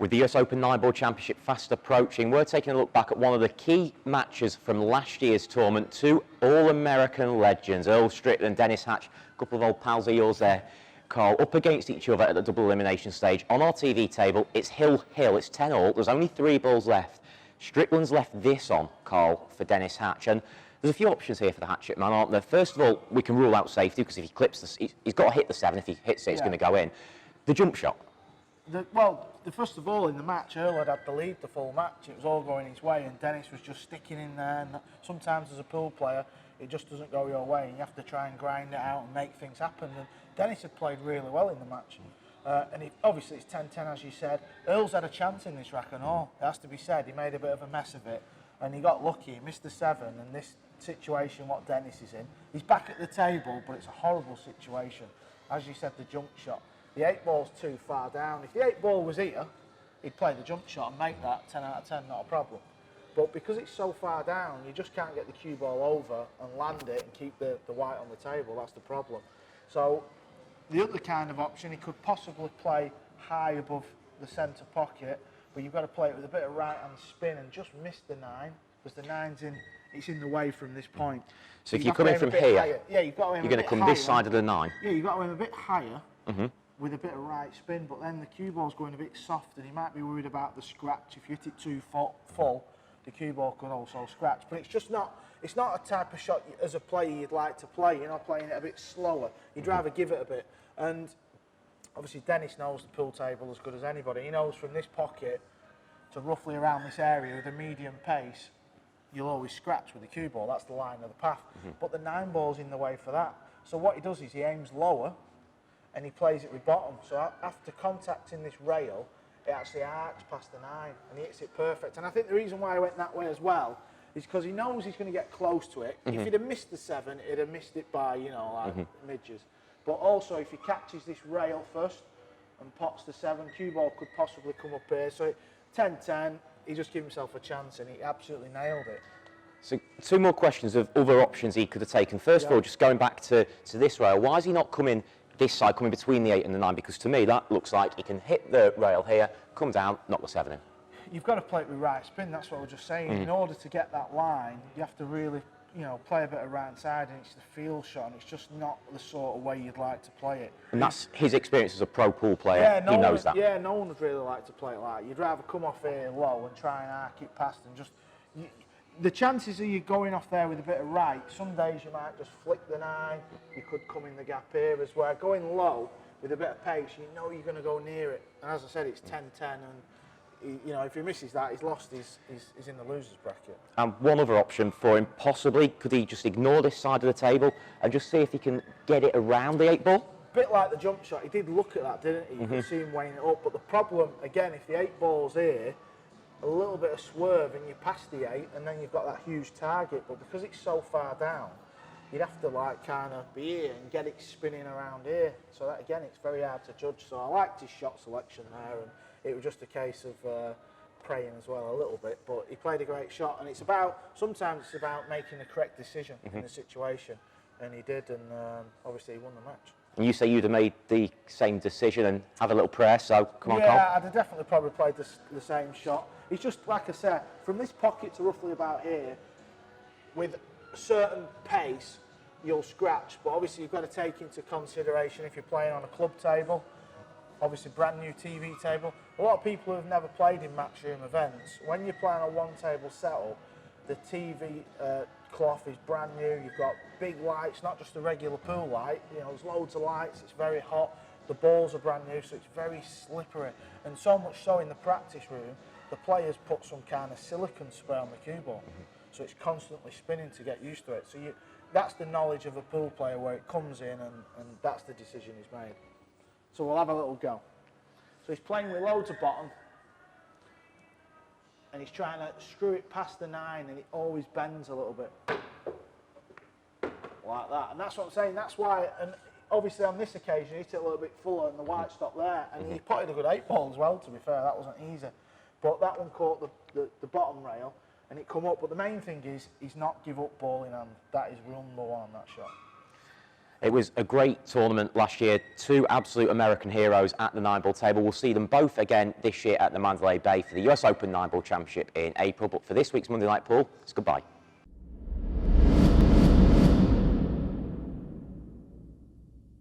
With the US Open 9-ball championship fast approaching, we're taking a look back at one of the key matches from last year's tournament. Two All-American legends, Earl Strickland, Dennis Hatch, a couple of old pals of yours there, Carl, up against each other at the double elimination stage. On our TV table, it's hill-hill, it's 10-all, there's only 3 balls left. Strickland's left this on, Carl, for Dennis Hatch, and there's a few options here for the hatchet man, aren't there? First of all, we can rule out safety, because if he clips he's got to hit the 7, if he hits it, it's going to go in. The jump shot. First of all, in the match, Earl had the lead the full match. It was all going his way, and Dennis was just sticking in there. And sometimes, as a pool player, it just doesn't go your way, and you have to try and grind it out and make things happen. And Dennis had played really well in the match. Obviously, it's 10-10, as you said. Earl's had a chance in this rack and all. It has to be said. He made a bit of a mess of it, and he got lucky. He missed the 7, and this situation, what Dennis is in, he's back at the table, but it's a horrible situation. As you said, the jump shot. The 8-ball's too far down. If the 8-ball was here, he'd play the jump shot and make that 10 out of 10, not a problem. But because it's so far down, you just can't get the cue ball over and land it and keep the white on the table. That's the problem. So the other kind of option, he could possibly play high above the centre pocket, but you've got to play it with a bit of right-hand spin and just miss the 9, because the 9's it's in the way from this point. So if you come in from here, you've got to aim you're going to come this side of the 9. Yeah, you've got to aim a bit higher. With a bit of right spin, but then the cue ball's going a bit soft, and he might be worried about the scratch. If you hit it too full, the cue ball could also scratch. But it's just not. It's not a type of shot as a player you'd like to play. You're not playing it a bit slower. You'd rather give it a bit. And obviously, Dennis knows the pool table as good as anybody. He knows from this pocket to roughly around this area with a medium pace, you'll always scratch with the cue ball. That's the line of the path. But the 9 ball's in the way for that. So what he does is he aims lower, and he plays it with bottom. So after contacting this rail, it actually arcs past the 9, and he hits it perfect. And I think the reason why I went that way as well is because he knows he's going to get close to it. If he'd have missed the 7, he'd have missed it by, midges. But also, if he catches this rail first and pots the 7, cue ball could possibly come up here. So 10-10, he just gave himself a chance, and he absolutely nailed it. So 2 more questions of other options he could have taken. First of all, just going back to this rail, why is he not coming this side, coming between the 8 and the 9? Because to me, that looks like he can hit the rail here, come down, knock the 7 in. You've got to play it with right spin, that's what I was just saying. In order to get that line, you have to really, play a bit of right side, and it's the field shot, and it's just not the sort of way you'd like to play it. And that's his experience as a pro pool player. He knows that. Yeah, no one would really like to play it like that. You'd rather come off here low and try and arc it past and just... The chances of you going off there with a bit of right, some days you might just flick the 9, you could come in the gap here as well. Going low with a bit of pace, you know you're going to go near it. And as I said, it's 10-10, and if he misses that, he's lost, he's in the loser's bracket. And one other option for him, possibly, could he just ignore this side of the table and just see if he can get it around the 8-ball? A bit like the jump shot, he did look at that, didn't he? You could see him weighing it up, but the problem, again, if the 8-ball's here, a little bit of swerve and you pass the 8, and then you've got that huge target. But because it's so far down, you'd have to kind of be here and get it spinning around here. So that, again, it's very hard to judge. So I liked his shot selection there, and it was just a case of praying as well a little bit. But he played a great shot, and sometimes it's about making the correct decision in the situation, and he did, and obviously he won the match. And you say you'd have made the same decision and have a little prayer, so come on, Carl. Yeah, I'd have definitely probably played the same shot. It's just, like I said, from this pocket to roughly about here, with a certain pace, you'll scratch. But obviously you've got to take into consideration if you're playing on a club table, obviously brand new TV table. A lot of people who've never played in Matchroom events, when you're playing on one table setup, the TV cloth is brand new, you've got big lights, not just a regular pool light, there's loads of lights, it's very hot, the balls are brand new, so it's very slippery. And so much so in the practice room, the players put some kind of silicone spray on the cue ball, so it's constantly spinning to get used to it. So that's the knowledge of a pool player where it comes in, and that's the decision he's made. So we'll have a little go. So he's playing with loads of bottom, and he's trying to screw it past the 9, and it always bends a little bit. Like that. And that's what I'm saying, that's why, and obviously on this occasion he hit it a little bit fuller and the white stopped there, and he potted a good 8-ball as well, to be fair, that wasn't easy. But that one caught the bottom rail, and it come up. But the main thing is, he's not give up ball in hand. That is number one on that shot. It was a great tournament last year. Two absolute American heroes at the 9-ball table. We'll see them both again this year at the Mandalay Bay for the US Open 9-ball Championship in April. But for this week's Monday Night Pool, it's goodbye.